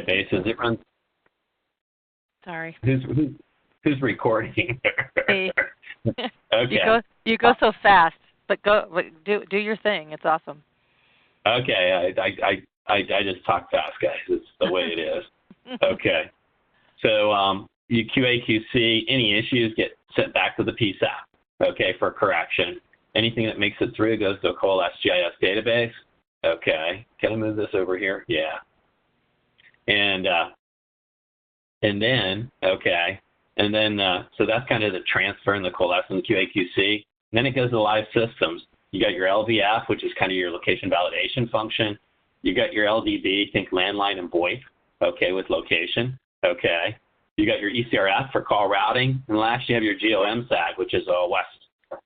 databases. It runs. Sorry. Who's recording? Hey. Okay. You go so fast, but do your thing. It's awesome. Okay. I just talk fast, guys. It's the way it is. Okay. So you QA/QC, any issues get sent back to the PSAP, okay, for correction. Anything that makes it through goes to a Coalesce GIS database. Okay. Can I move this over here? Yeah. And then, okay. And then, so that's kind of the transfer in the Coalesce and the QA/QC. Then it goes to live systems. You got your LVF, which is kind of your location validation function. You got your LDB, think landline and VoIP, okay, with location, okay. You got your ECRF for call routing. And last, you have your GeoMSAG, which is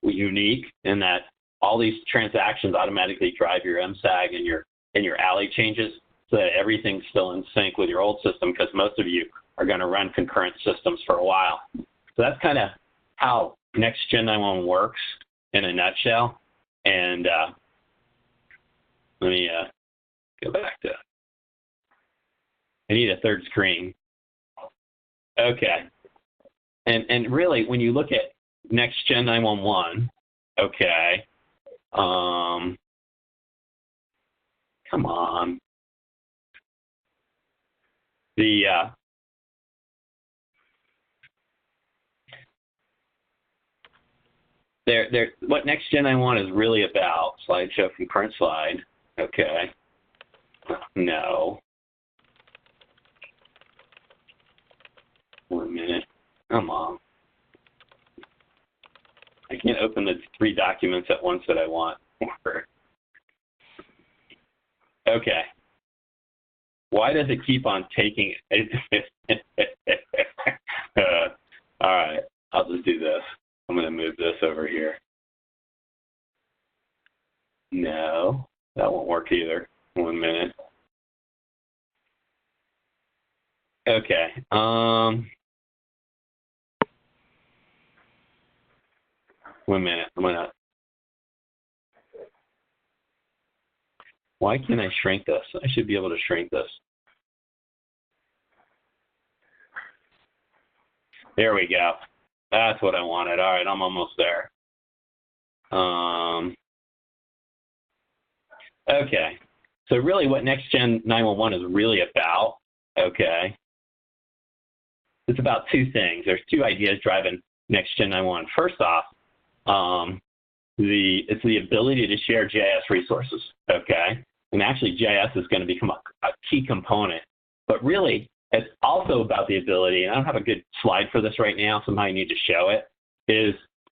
unique in that all these transactions automatically drive your MSAG and your alley changes so that everything's still in sync with your old system, because most of you are going to run concurrent systems for a while. So that's kind of how Next-Gen 911 works in a nutshell. And let me go back to, I need a third screen. Okay. And really, when you look at Next-Gen 911, okay, come on. What Next-Gen 911 is really about, slideshow from current slide, okay, no. 1 minute, come on. I can't open the 3 documents at once that I want. Okay. Why does it keep on taking all right, I'll just do this. I'm going to move this over here. No, that won't work either. 1 minute. Okay. 1 minute. Why can't I shrink this? I should be able to shrink this. There we go. That's what I wanted. All right, I'm almost there. Okay. So really what Next-Gen 911 is really about, okay, it's about 2 things. There's 2 ideas driving Next-Gen 911. First off, it's the ability to share GIS resources, okay? And actually GIS is going to become a key component. But really, it's also about the ability, and I don't have a good slide for this right now, somehow I need to show it,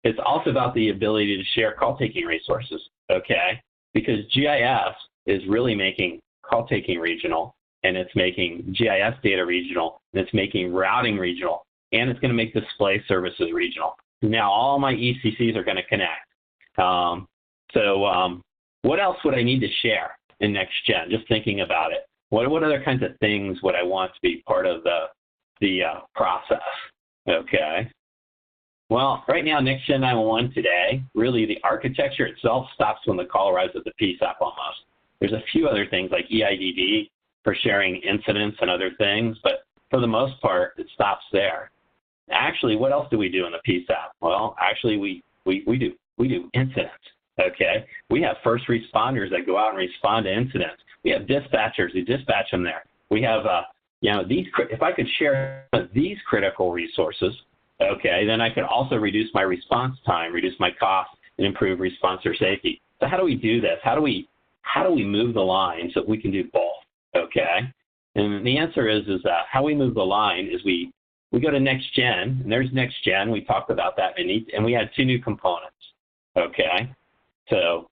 it's also about the ability to share call-taking resources, okay? Because GIS is really making call-taking regional, and it's making GIS data regional, and it's making routing regional, and it's going to make display services regional. Now all my ECCs are going to connect. What else would I need to share in Next-Gen? Just thinking about it. What other kinds of things would I want to be part of the process? Okay. Well, right now, Next-Gen 911 today, really the architecture itself stops when the call arrives at the PSAP almost. There's a few other things like EIDD for sharing incidents and other things, but for the most part, it stops there. Actually, what else do we do in the PSAP? Well, actually, we do incidents. Okay. We have first responders that go out and respond to incidents. We have dispatchers who dispatch them there. We have, if I could share these critical resources, okay, then I could also reduce my response time, reduce my cost, and improve responser safety. So how do we do this? How do we move the line so that we can do both? Okay. And the answer is that how we move the line is we go to Next-Gen, and there's Next-Gen. We talked about that, and we had 2 new components. Okay. So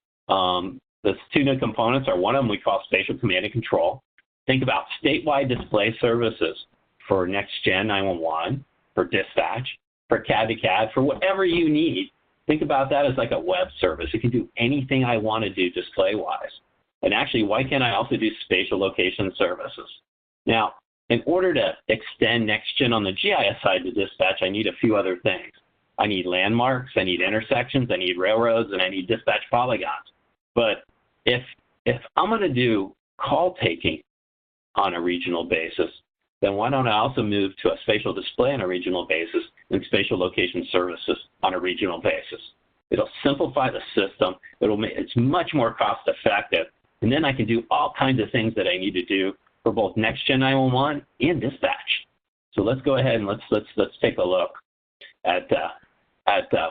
those 2 new components are, one of them we call spatial command and control. Think about statewide display services for Next-Gen 911, for dispatch, for CAD to CAD, for whatever you need. Think about that as like a web service. It can do anything I want to do display-wise. And actually, why can't I also do spatial location services? Now, in order to extend Next-Gen on the GIS side to dispatch, I need a few other things. I need landmarks, I need intersections, I need railroads, and I need dispatch polygons. But if I'm going to do call taking on a regional basis, then why don't I also move to a spatial display on a regional basis and spatial location services on a regional basis? It'll simplify the system. It's much more cost effective. And then I can do all kinds of things that I need to do for both Next-Gen 911 and dispatch. So let's go ahead and let's take a look at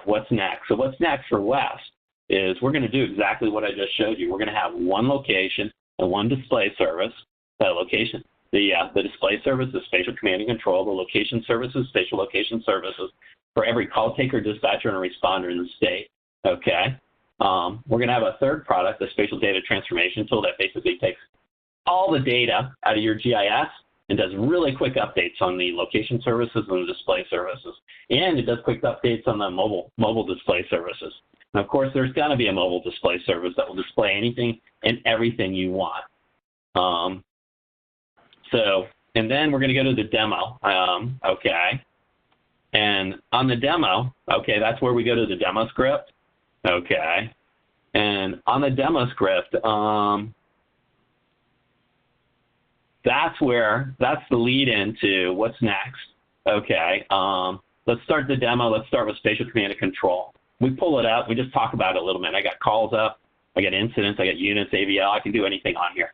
what's next. So what's next for West is we're going to do exactly what I just showed you. We're going to have one location and one display service. The display service is spatial command and control. The location services, spatial location services for every call taker, dispatcher, and a responder in the state. Okay. We're going to have a third product, the spatial data transformation tool, that basically takes all the data out of your GIS and does really quick updates on the location services and the display services. And it does quick updates on the mobile display services. And of course, there's going to be a mobile display service that will display anything and everything you want. And then we're going to go to the demo, okay. And on the demo, okay, that's where we go to the demo script, okay. And on the demo script, that's the lead into what's next, okay. Let's start the demo. Let's start with spatial command and control. We pull it up. We just talk about it a little bit. I got calls up. I got incidents. I got units, AVL. I can do anything on here.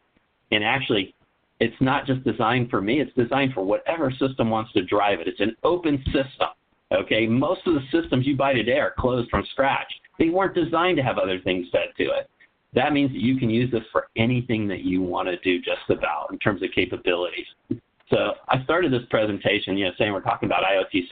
And actually, it's not just designed for me. It's designed for whatever system wants to drive it. It's an open system, okay? Most of the systems you buy today are closed from scratch. They weren't designed to have other things fed to it. That means that you can use this for anything that you want to do just about in terms of capabilities. So I started this presentation, saying we're talking about IoT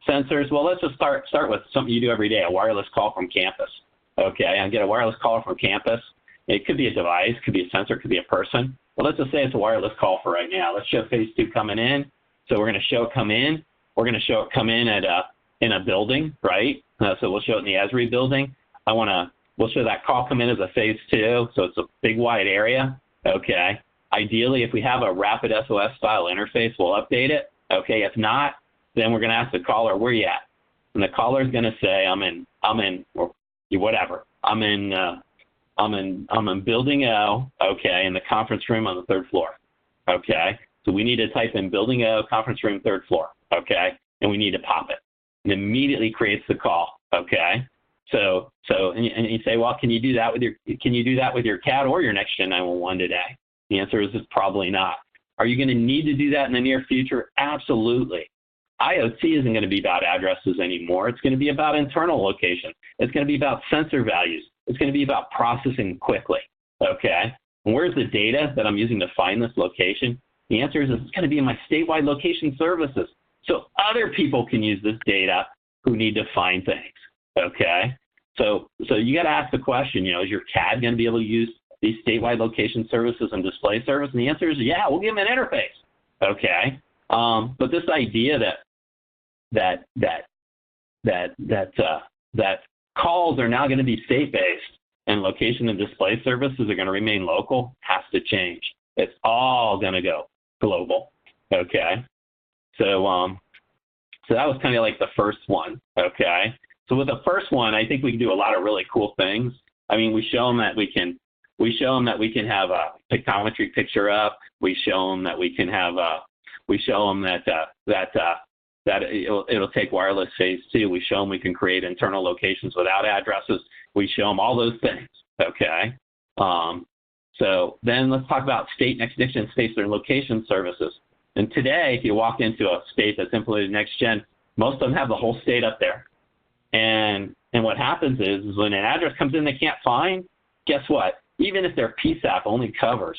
sensors. Well, let's just start with something you do every day, a wireless call from campus. Okay, I get a wireless call from campus. It could be a device, could be a sensor, could be a person. Well, let's just say it's a wireless call for right now. Let's show phase 2 coming in. So we're going to show it come in. We're going to show it come in in a building, right? So we'll show it in the Esri building. We'll show that call come in as a phase 2. So it's a big wide area. Okay. Ideally, if we have a rapid SOS style interface, we'll update it. Okay. If not, then we're going to ask the caller, where you at? And the caller is going to say, I'm in, or whatever. I'm in building O, okay, in the conference room on the 3rd floor, okay? So we need to type in building O, conference room, 3rd floor, okay? And we need to pop it. It immediately creates the call, okay? So and you say, well, can you do that with your CAD or your Next-Gen 911 today? The answer is probably not. Are you going to need to do that in the near future? Absolutely. IoT isn't going to be about addresses anymore. It's going to be about internal location. It's going to be about sensor values. It's going to be about processing quickly, okay? And where's the data that I'm using to find this location? The answer is it's going to be in my statewide location services. So other people can use this data who need to find things, okay? So you got to ask the question, is your CAD going to be able to use these statewide location services and display service? And the answer is, yeah, we'll give them an interface, okay? But this idea that calls are now going to be state-based and location and display services are going to remain local has to change. It's all going to go global, okay? So that was kind of like the first one, okay? So with the first one, I think we can do a lot of really cool things. I mean, we show them that we can have a pictometry picture up. We show them that we can have that it'll take wireless phase 2. We show them we can create internal locations without addresses. We show them all those things, okay? So then let's talk about state next-gen space and location services. And today, if you walk into a state that's implemented next-gen, most of them have the whole state up there. And what happens is when an address comes in they can't find, guess what? Even if their PSAP only covers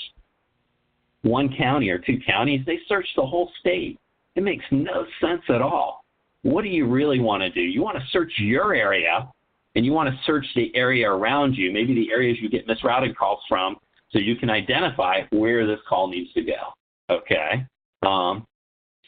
1 county or 2 counties, they search the whole state. It makes no sense at all. What do you really want to do? You want to search your area, and you want to search the area around you, maybe the areas you get misrouted calls from, so you can identify where this call needs to go, okay?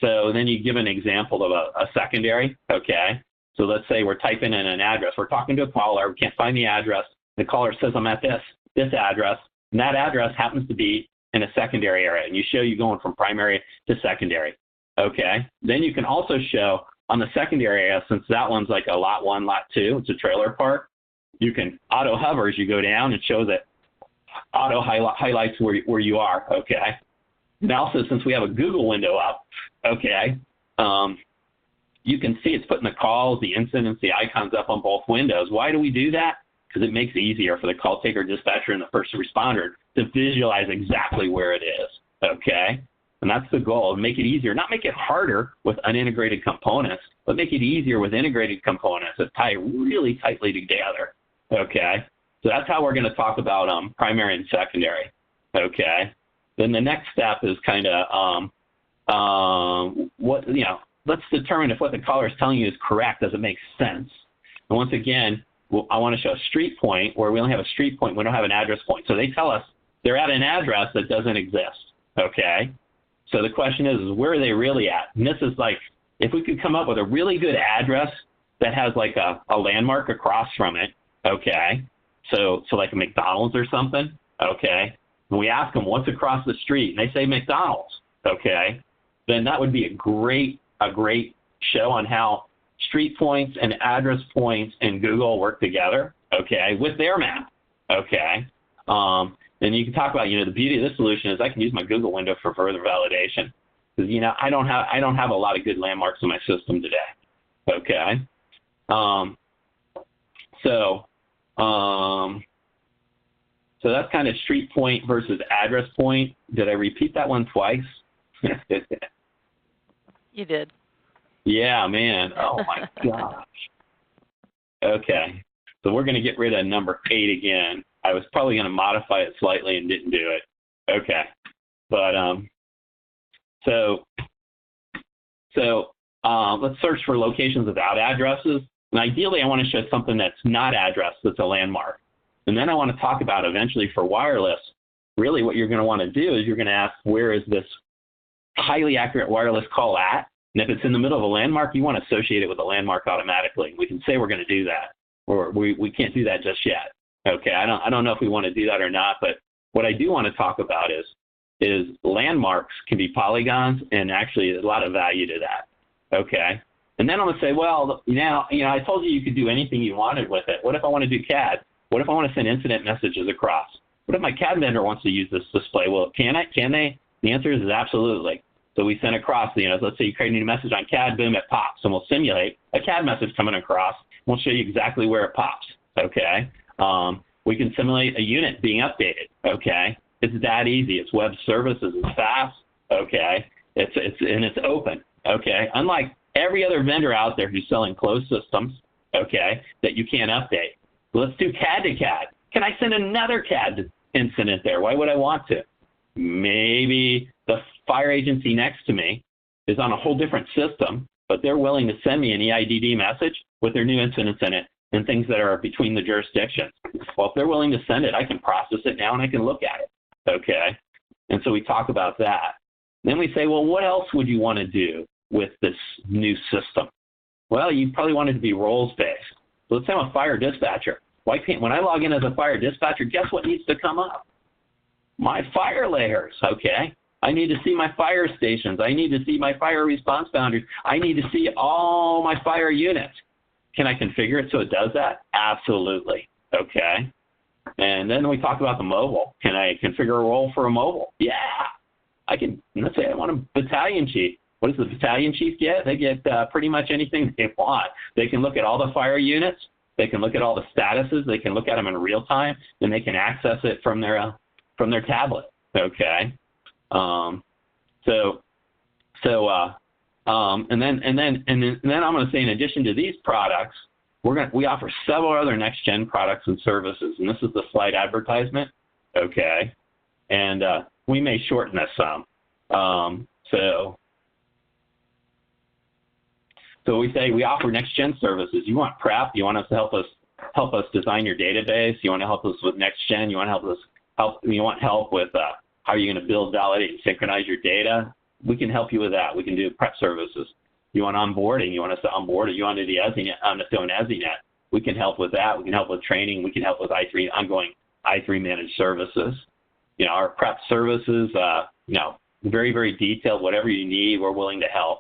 So then you give an example of a secondary, okay? So let's say we're typing in an address. We're talking to a caller. We can't find the address. The caller says, I'm at this address, and that address happens to be in a secondary area, and you show you going from primary to secondary. Okay, then you can also show on the secondary area, since that one's like a lot 1, lot 2, it's a trailer park, you can auto hover as you go down and show that auto highlights where you are, okay? And also, since we have a Google window up, okay, you can see it's putting the calls, the incidents, the icons up on both windows. Why do we do that? Because it makes it easier for the call taker, dispatcher, and the first responder to visualize exactly where it is, okay? And that's the goal, make it easier, not make it harder with unintegrated components, but make it easier with integrated components that tie really tightly together, okay? So that's how we're going to talk about primary and secondary, okay? Then the next step is kind of let's determine if what the caller is telling you is correct. Does it make sense? And once again, I want to show a street point where we only have a street point. We don't have an address point. So they tell us they're at an address that doesn't exist, okay? So the question is where are they really at? And this is like, if we could come up with a really good address that has like a landmark across from it, okay? So like a McDonald's or something, okay? And we ask them what's across the street, and they say McDonald's, okay? Then that would be a great show on how street points and address points in Google work together, okay, with their map, okay? Then you can talk about, the beauty of this solution is I can use my Google window for further validation because, I don't have a lot of good landmarks in my system today, okay? So that's kind of street point versus address point. Did I repeat that one twice? You did. Yeah, man. Oh, my gosh. Okay. So we're going to get rid of number 8 again. I was probably going to modify it slightly and didn't do it. Okay. But let's search for locations without addresses. And ideally, I want to show something that's not addressed, that's a landmark. And then I want to talk about eventually for wireless, really what you're going to want to do is you're going to ask, where is this highly accurate wireless call at? And if it's in the middle of a landmark, you want to associate it with a landmark automatically. We can say we're going to do that, or we can't do that just yet. Okay, I don't know if we want to do that or not, but what I do want to talk about is landmarks can be polygons, and actually there's a lot of value to that. Okay, and then I'm going to say, well, now I told you could do anything you wanted with it. What if I want to do CAD? What if I want to send incident messages across? What if my CAD vendor wants to use this display? Well, can they? The answer is absolutely. So we send across, let's say you create a new message on CAD, boom, it pops, and we'll simulate a CAD message coming across. We'll show you exactly where it pops, okay? We can simulate a unit being updated, okay? It's that easy. It's web services. It's fast, okay? It's open, okay? Unlike every other vendor out there who's selling closed systems, okay, that you can't update. Let's do CAD to CAD. Can I send another CAD incident there? Why would I want to? Maybe the fire agency next to me is on a whole different system, but they're willing to send me an EIDD message with their new incidents in it and things that are between the jurisdictions. Well, if they're willing to send it, I can process it now and I can look at it, okay? And so we talk about that. Then we say, well, what else would you want to do with this new system? Well, you probably want it to be roles-based. So let's say I'm a fire dispatcher. When I log in as a fire dispatcher, guess what needs to come up? My fire layers, okay? I need to see my fire stations. I need to see my fire response boundaries. I need to see all my fire units. Can I configure it so it does that? Absolutely, okay? And then we talk about the mobile. Can I configure a role for a mobile? Yeah, I can. Let's say I want a battalion chief. What does the battalion chief get? They get pretty much anything they want. They can look at all the fire units. They can look at all the statuses. They can look at them in real time, and they can access it from their tablet. Okay. And then I'm going to say, in addition to these products, we offer several other next gen products and services, and this is the slide advertisement. Okay. And we may shorten this some. So we say we offer next-gen services. You want prep? You want us to help us design your database? You want to help us with next-gen? You want You want help with how you're going to build, validate, and synchronize your data? We can help you with that. We can do prep services. You want onboarding? You want us to onboard it? You want to do EZNet? We can help with that. We can help with training. We can help with ongoing I3 managed services. Our prep services, very, very detailed. Whatever you need, we're willing to help.